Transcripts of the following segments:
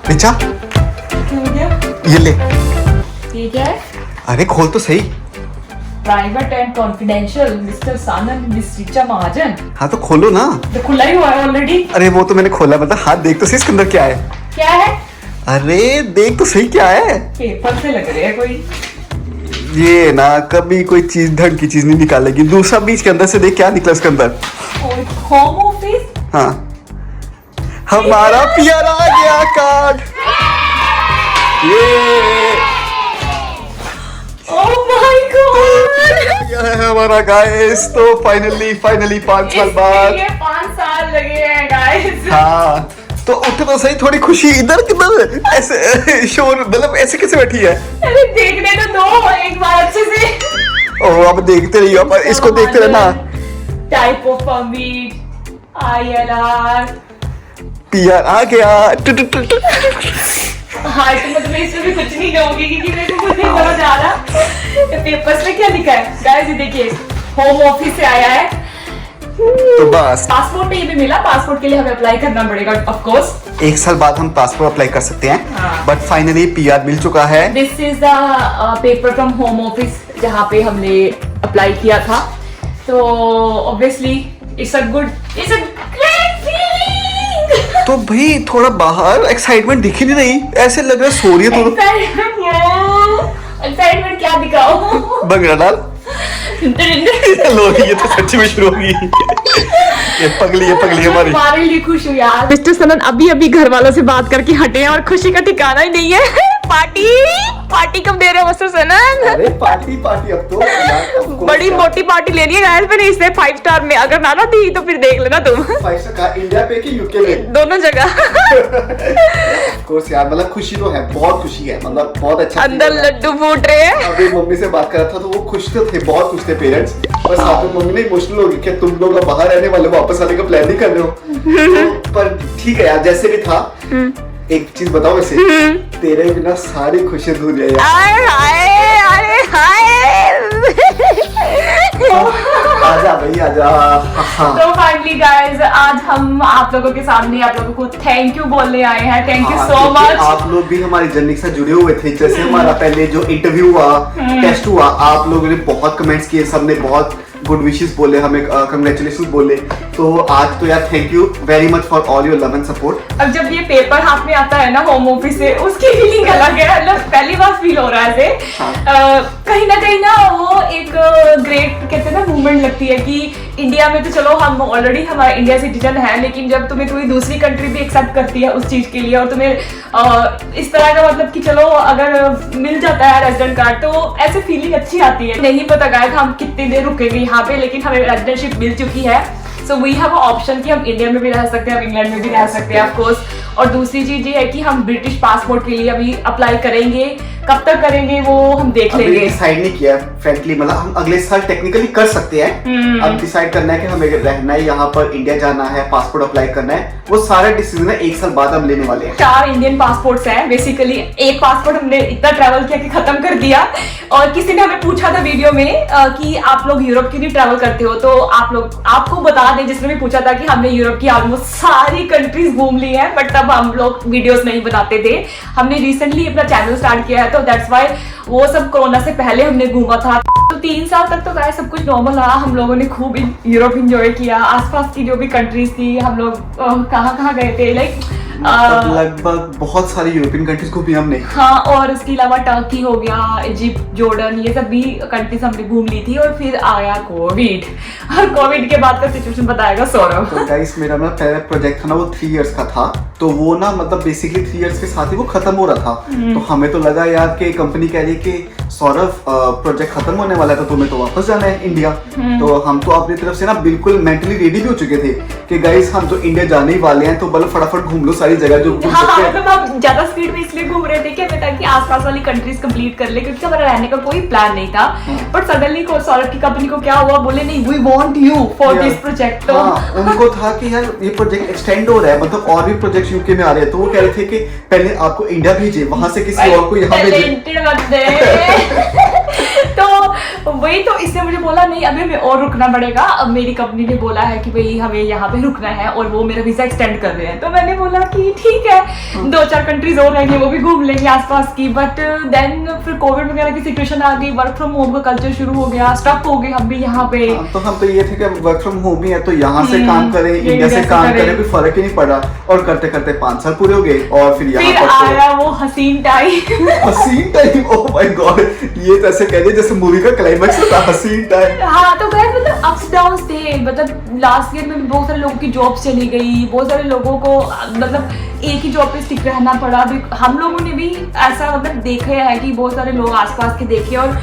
रिचा क्या हो गया? ये ले। ये क्या है? अरे खोल तो सही। Private and confidential mister Sanand miss Richa Mahajan. हाँ तो खोलो ना। तो खुला ही हुआ है ऑलरेडी। अरे वो तो मैंने खोला, मतलब हाथ देख तो सही इसके अंदर क्या है। क्या है? अरे देख तो सही क्या है। पेपर से लग रहे हैं कोई। ये ना कभी कोई चीज ढंग की चीज नहीं निकालेगी। दूसरा बीच के अंदर से देख क्या निकला इसके अंदर। Home office. हाँ हमारा प्यारा आ गया कार्ड। ये ओह माय गॉड। यह है हमारा गाइस। तो फाइनली 5 साल बाद। ये 5 साल लगे हैं गाइस। हाँ तो उठ तो सही, थोड़ी खुशी। इधर किधर ऐसे शोर, मतलब ऐसे कैसे बैठी है। अरे देखने तो दो एक बार अच्छे से। ओ अब देखते रहिए, अब इसको देखते रहना। Type of permit ILR। PR आ गया। हाँ तो मतलब मैं इसमें भी कुछ नहीं कहूंगी क्योंकि मेरे को कुछ नहीं समझ आ रहा। ये पेपर्स में क्या लिखा है गाइस, ये देखिए होम ऑफिस से आया है। तो बस पासपोर्ट पे ये भी मिला। पासपोर्ट के लिए हमें अप्लाई करना पड़ेगा ऑफ कोर्स। 1 साल बाद हम पासपोर्ट अप्लाई कर सकते हैं। हाँ। बट फाइनली पीआर मिल चुका है। This is the paper from home office जहाँ पे हमने अप्लाई किया था। तो obviously it's a great feeling. तो भाई थोड़ा बाहर एक्साइटमेंट दिख ही नहीं रही, ऐसे लग रहा है सो रही है तो। एक्साइटमेंट क्या दिखाओ। बंगड़ा डाल। लो ये तो सच में शुरू होगी। ये पगली हमारी। हमारे लिए खुश हूँ यार। मिस्टर सनन अभी अभी घर वालों से बात करके हटे हैं और खुशी का ठिकाना ही नहीं है। पार्टी कब दे रहे हो मिस्टर सनन? अरे पार्टी अब तो यार, बड़ी मोटी पार्टी लेनी है गाइस मैंने इससे 5 स्टार में। अगर ना दी तो फिर देख लेना तुम। 5 स्टार का इंडिया पे कि यूके में? दोनों जगह। कोर्स यार, मतलब खुशी तो है, बहुत खुशी है, मतलब बहुत अच्छा। अंदर लड्डू फूट रहे हैं। अभी मम्मी से बात कर रहा था तो वो खुश तो थे, बहुत खुश थे पेरेंट्स। बस साथ में मम्मी ने इमोशनल हो गई कि तुम लोग अब बाहर रहने वाले, वापस आने का प्लान नहीं कर रहे हो। तो, पर ठीक है यार, जैसे भी था। एक चीज बताओ वैसे, तेरे बिना सारी खुशी दूर है यार। आजा भाई आजा। तो फाइनली गाइस आज हम आप लोगों के सामने आप लोगों को थैंक यू बोलने आए हैं। Thank you so much. आप लोग भी हमारी जर्नी के साथ जुड़े हुए थे। जैसे हमारा पहले जो इंटरव्यू हुआ, टेस्ट हुआ, आप लोगों ने बहुत कमेंट्स किए, सबने बहुत गुड विशेस बोले, हमें कंग्रेचुलेशन बोले। तो आज तो यार thank you very much for all your love and support. अब जब ये पेपर हाथ में आता है ना होम ऑफिस से, उसकी फीलिंग अलग है। मतलब पहली बार फील हो रहा है ऐसे। कहीं ना वो एक ग्रेट कहते हैं ना मूवमेंट लगती है कि इंडिया में तो चलो हम ऑलरेडी हमारा इंडिया सिटीजन है, लेकिन जब तुम्हें कोई दूसरी कंट्री भी एक्सेप्ट करती है उस चीज के लिए और तुम्हें इस तरह का मतलब कि चलो अगर मिल जाता है रेजिडेंट कार्ड तो ऐसे फीलिंग अच्छी आती है। नहीं पता गायब हम कितनी देर रुकेंगे यहाँ पे, लेकिन हमें रेजिडेंटशिप मिल चुकी है। सो वी हैव ऑप्शन कि हम इंडिया में भी रह सकते हैं, हम इंग्लैंड में भी रह सकते हैं ऑफ कोर्स। और दूसरी चीज ये है कि हम ब्रिटिश पासपोर्ट के लिए अभी अप्लाई करेंगे। कब तक करेंगे वो हम देख लेंगे। डिसाइड नहीं किया फ्रैंकली, मतलब हम अगले साल टेक्निकली कर सकते हैं। अब डिसाइड करना है कि हमें रहना है यहाँ पर, इंडिया जाना है, पासपोर्ट अप्लाई करना है, वो सारा डिसीजन है 1 साल बाद हम लेने वाले हैं। 4 इंडियन पासपोर्ट्स हैं बेसिकली। एक पासपोर्ट हमने इतना ट्रैवल किया कि खत्म कर दिया। और किसी ने हमें पूछा था वीडियो में कि आप लोग यूरोप क्यों नहीं ट्रैवल करते हो, तो आप लोग आपको बता दें, जिसने भी पूछा था कि हमने यूरोप की ऑलमोस्ट सारी कंट्रीज घूम ली है, बट तब हम लोग वीडियोस नहीं बनाते थे। हमने रिसेंटली अपना चैनल स्टार्ट किया है, तो दैट्स व्हाई वो सब कोरोना से पहले हमने घूमा था। तो 3 साल तक तो गाय सब कुछ नॉर्मल रहा। हम लोगों ने खूब यूरोप एंजॉय किया। आसपास की जो भी कंट्रीज थी हम लोग कहाँ गए थे, लाइक लगभग बहुत सारी यूरोपियन कंट्रीज को भी हमने। हाँ, और उसके अलावा टर्की हो गया, इजिप्ट, जॉर्डन, ये सब भी कंट्रीज हमने घूम ली थी। और फिर आया कोविड, और कोविड के बाद का सिचुएशन बताएगा सौरभ। तो गाइस मेरा ना पहला प्रोजेक्ट था ना, वो 3 इयर्स का था। तो वो ना मतलब बेसिकली 3 इयर्स के साथ ही वो खत्म हो रहा था। तो हमें तो लगा यार कि कंपनी कह रही है कि सौरभ प्रोजेक्ट खत्म होने वाला था, तुम्हें तो वापस जाना है इंडिया। तो हम तो अपनी तरफ से ना बिल्कुल मेंटली रेडी भी हो चुके थे कि गाइस हम तो इंडिया जाने ही वाले हैं, तो बस फटाफट घूम लो सारी जगह जो घूम सकते हैं। मतलब हम ज्यादा स्पीड में इसलिए घूम रहे थे कि हमें ताकि आसपास वाली कंट्रीज कंप्लीट कर ले, क्योंकि हमारा रहने का कोई प्लान नहीं था। बट सडनली को सौरभ की कंपनी को क्या हुआ, बोले नहीं we want you for this project. तो उनको था कि यार ये प्रोजेक्ट एक्सटेंड हो रहा है, मतलब और भी प्रोजेक्ट यूके में आ रहे हैं। तो वो कह रहे थे कि पहले आपको इंडिया भेजे, वहां से किसी और को यहाँ भेजे। तो वही, तो इसने मुझे बोला नहीं अभी हमें और रुकना पड़ेगा। अब मेरी कंपनी ने बोला है कि भाई हमें यहाँ पे रुकना है और वो मेरा वीजा एक्सटेंड कर रहे हैं। तो मैंने बोला कि ठीक है, 2-4 कंट्रीज और रहेंगे, वो भी घूम लेंगे आसपास की। बट देन फिर कोविड वगैरह की सिचुएशन आ गई, वर्क फ्रॉम होम का कल्चर शुरू हो गया, स्टक हो गए हम भी यहाँ पे। तो हम तो ये थे कि वर्क फ्रॉम होम ही है तो यहाँ से काम करें, इंडिया से काम करें, कोई फर्क ही नहीं पड़ा। और करते करते 5 साल पूरे हो गए और फिर यहाँ पर आया वो हसीन टाइम। हसीन टाइम, ओह माय गॉड, ये तो ऐसे कह रहे जैसे मूवी का क्लाइमैक्स होता, हसीन टाइम। हाँ, तो गाइस मतलब अप्स डाउन्स थे। मतलब लास्ट ईयर में भी बहुत सारे लोगों की जॉब चली गई, बहुत सारे लोगों को मतलब एक ही जॉब पे स्टिक रहना पड़ा। हम लोगों ने भी ऐसा मतलब देखा है कि बहुत सारे लोग आसपास के देखे, और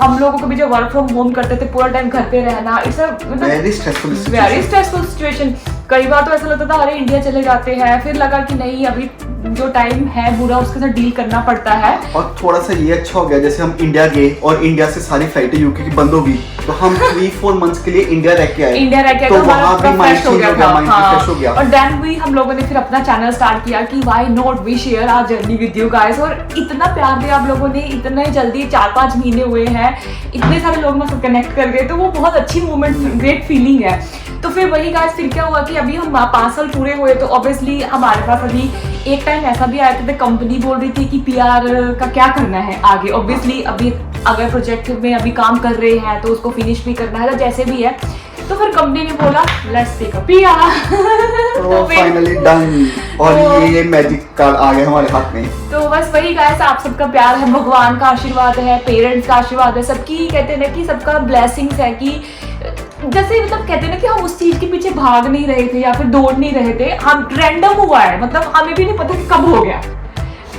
हम लोगों को भी जो वर्क फ्रॉम होम करते थे पूरा टाइम घर पे रहना, it's a very stressful situation. कई बार तो ऐसा लगता था अरे इंडिया चले जाते हैं, फिर लगा कि नहीं अभी जो टाइम है बुरा उसके साथ डील करना पड़ता है। और थोड़ा सा ये अच्छा हो गया, जैसे हम इंडिया गए और इंडिया से सारी फ्लाइटें यूके की बंद हो गई, तो हम 3-4 मंथ्स के लिए इंडिया रह के आए, तो वहाँ भी माइंड चेंज हो गया, माइंड फ्रेश हो गया। और देन भी हम लोगों ने फिर अपना चैनल स्टार्ट किया कि why not we share our journey with you guys. और इतना प्यार दिया आप लोगों ने, इतने जल्दी 4-5 महीने हुए हैं, इतने सारे लोग मुझसे कनेक्ट कर गए, तो वो बहुत अच्छी मोमेंट, ग्रेट फीलिंग है। तो फिर वही गाइस, फिर क्या हुआ कि अभी हम 5 साल पूरे हुए, तो ऑब्वियसली हमारे पास अभी एक टाइम ऐसा भी आया था, कंपनी बोल रही थी कि पीआर का क्या करना है आगे। ऑब्वियसली अभी अगर प्रोजेक्ट में अभी काम कर रहे हैं तो उसको फिनिश भी करना है, तो जैसे भी है। तो फिर कंपनी ने बोला लेट्स टेक अ पीआर। तो फाइनली डन, और ये मैजिक कार्ड आ गया हमारे हाथ में। तो बस वही गाइस, आप सबका प्यार है, भगवान का आशीर्वाद है, पेरेंट्स का आशीर्वाद है, सबकी कहते हैं ना कि सबका ब्लेसिंग्स है कि जैसे मतलब कहते हैं ना कि हम उस चीज के पीछे भाग नहीं रहे थे या फिर दौड़ नहीं रहे थे, हम रैंडम हुआ है, मतलब हमें भी नहीं पता कि कब हो गया।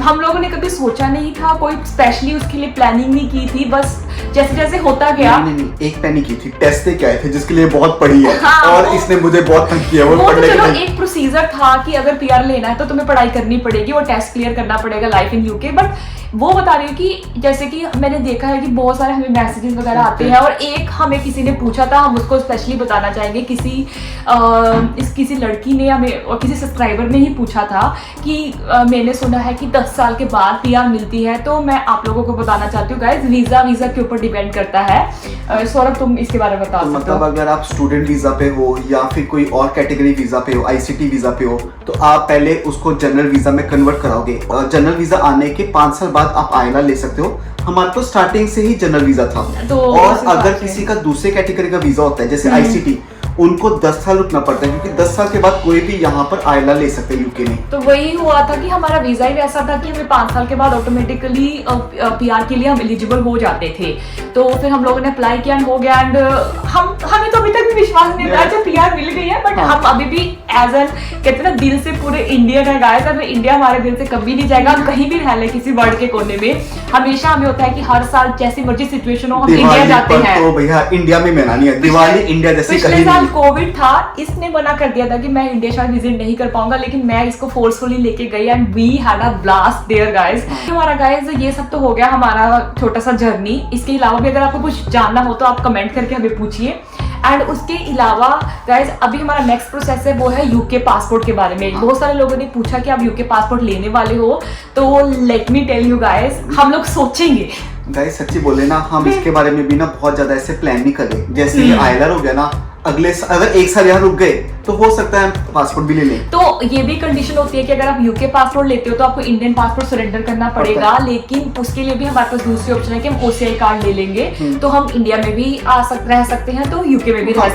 हम लोगों ने कभी सोचा नहीं था, कोई स्पेशली उसके लिए प्लानिंग नहीं की थी, बस जैसे जैसे होता गया। नहीं, एक प्लानिंग की थी, टेस्ट दे के आए थे जिसके लिए बहुत पढ़ी है। हाँ, और इसने मुझे बहुत तंग किया। वो तो चलो एक प्रोसीजर था कि अगर पीआर लेना है तो तुम्हें पढ़ाई करनी पड़ेगी और टेस्ट क्लियर करना पड़ेगा लाइफ इन यूके। बट वो बता रही हूँ कि जैसे कि मैंने देखा है कि बहुत सारे हमें मैसेजेस वगैरह आते हैं, और एक हमें किसी ने पूछा था, हम उसको स्पेशली बताना चाहेंगे, किसी लड़की ने हमें और किसी सब्सक्राइबर ने ही पूछा था कि मैंने सुना है कि 10 साल के बाद पीआर मिलती है। तो मैं आप लोगों को बताना चाहती हूँ गाइस, वीजा के ऊपर डिपेंड करता है। सौरभ तुम इसके बारे में बता सकते हो। मतलब अगर आप स्टूडेंट वीजा पे हो या फिर कोई और कैटेगरी वीजा पे हो, आईसीटी वीजा पे हो, तो आप पहले उसको जनरल वीजा में कन्वर्ट कराओगे। जनरल वीजा आने के 5 साल बाद आप आईएलआर ले सकते हो। हमारे तो स्टार्टिंग से ही जनरल वीजा था। तो और अगर किसी का दूसरे कैटेगरी का वीजा होता है जैसे आईसीटी, उनको 10 साल रुकना पड़ता है, क्योंकि 10 साल के बाद कोई भी यहाँ पर आईएलआर ले सकते हैं यूके में। तो वही हुआ था कि हमारा वीजा ही ऐसा था कि हमें 5 साल के बाद ऑटोमेटिकली पीआर के लिए हम एलिजिबल हो जाते थे। तो फिर हम लोगों ने अप्लाई किया, हो गया। एंड हमें तो अभी तक भी विश्वास नहीं था जब पीआर मिल गई है। बट हम अभी भी एज एन कहते हैं ना दिल से पूरे इंडियन है गाइस, और इंडिया हमारे दिल से कभी नहीं जाएगा। हम कहीं भी रह ले किसी वर्ल्ड के कोने में, हमेशा हमें होता है कि हर साल जैसी मर्जी सिचुएशन हो हम इंडिया जाते हैं। तो भैया इंडिया में मनानी है दिवाली, इंडिया जैसी कहीं नहीं। पिछले साल कोविड था, इसने मना कर दिया था कि मैं इंडिया शायद विजिट नहीं कर पाऊंगा, लेकिन मैं इसको फोर्सफुली लेके गई and we had a blast there guys. हमारा गाइस ये सब तो हो गया हमारा छोटा सा जर्नी। इसके अलावा भी अगर आपको कुछ जानना हो तो आप कमेंट करके हमें पूछिए। एंड उसके अलावा गाइस अभी हमारा नेक्स्ट प्रोसेस है, वो है यूके पासपोर्ट के बारे में। बहुत सारे लोगों ने पूछा कि आप यूके पासपोर्ट लेने वाले हो, तो let me tell you guys, हम लोग सोचेंगे। गाइस सच्ची बोले ना, हम इसके बारे में भी ना बहुत ज्यादा ऐसे प्लान नहीं कर रहे। जैसे ये आईएलआर हो गया ना, अगले अगर 1 साल यहाँ रुक गए तो हो सकता है पासपोर्ट भी ले लें। तो ये भी कंडीशन होती है कि अगर आप यूके पासपोर्ट लेते हो तो आपको इंडियन पासपोर्ट सरेंडर करना पड़ेगा, लेकिन उसके लिए भी हमारे पास दूसरी ऑप्शन है कि हम ओसीआई कार्ड ले लेंगे, तो हम इंडिया में भी रह सकते हैं, तो यूके में भी रह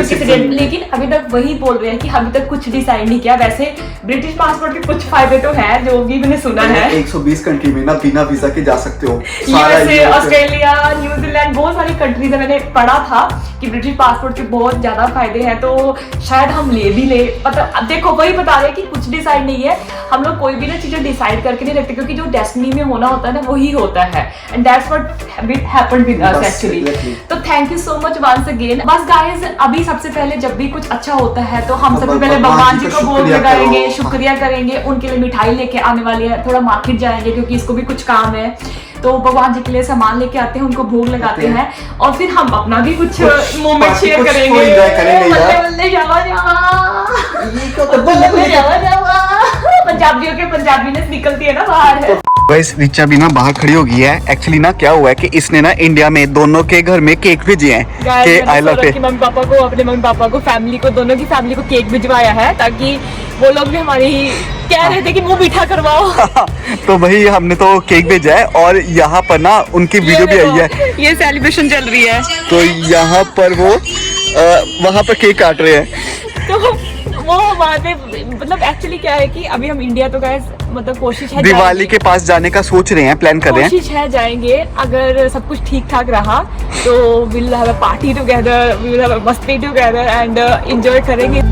सकते हैं। लेकिन अभी तक वही बोल रहे हैं कि अभी तक कुछ डिसाइड नहीं किया। वैसे ब्रिटिश पासपोर्ट के कुछ फायदे तो है जो भी मैंने सुना है। 120 कंट्री में ना बिना वीजा के जा सकते हो, यूएसए, ऑस्ट्रेलिया, न्यूजीलैंड, बहुत सारी कंट्रीज है। मैंने पढ़ा था कि ब्रिटिश पासपोर्ट के बहुत ज्यादा फायदे हैं, तो शायद हम ले भी ले। मतलब अब देखो वही बता रहे हैं कि कुछ डिसाइड नहीं है। हम लोग कोई भी ना चीजें डिसाइड करके नहीं रखते, क्योंकि जो डेस्टिनी में होना होता है ना वही होता है, and that's what happened with us actually. तो thank you so much once again. बस गाइस अभी सबसे पहले जब भी कुछ अच्छा होता है तो हम सबसे पहले भगवान जी को भोग लगाएंगे, शुक्रिया करेंगे। उनके लिए मिठाई लेके आने वाली है, थोड़ा मार्केट जाएंगे क्योंकि इसको भी कुछ काम है, तो भगवान जी के लिए सामान लेके आते हैं, उनको भोग लगाते हैं, और फिर हम अपना भी कुछ मोमेंट शेयर करेंगे। पंजाबियों के पंजाबीनेस निकलती है ना बाहर। गाइस रिचा भी ना बाहर खड़ी हो गई है। एक्चुअली ना क्या हुआ है कि इसने ना इंडिया में दोनों के घर में केक भेजे हैं कि आई लव कि मम्मी पापा को, अपने मम्मी पापा को, फैमिली को, दोनों की फैमिली को केक भिजवाया है ताकि वो लोग भी हमारी कह रहे थे कि मुंह मीठा करवाओ। तो वही हमने तो केक भेजा है और यहाँ पर ना उनकी वीडियो भी आई है। ये सेलिब्रेशन चल रही है तो यहाँ पर वो वहाँ पर केक काट रहे हैं। तो वो वहाँ पे मतलब एक्चुअली क्या है कि अभी हम इंडिया तो गाइस मतलब कोशिश है दिवाली के पास जाने का सोच रहे हैं, प्लान कर रहे हैं। कोशिश है जाएंगे, अगर सब कुछ ठीक ठाक रहा तो will have a party together, we will have a मस्ती टुगेदर एंड एंजॉय करेंगे।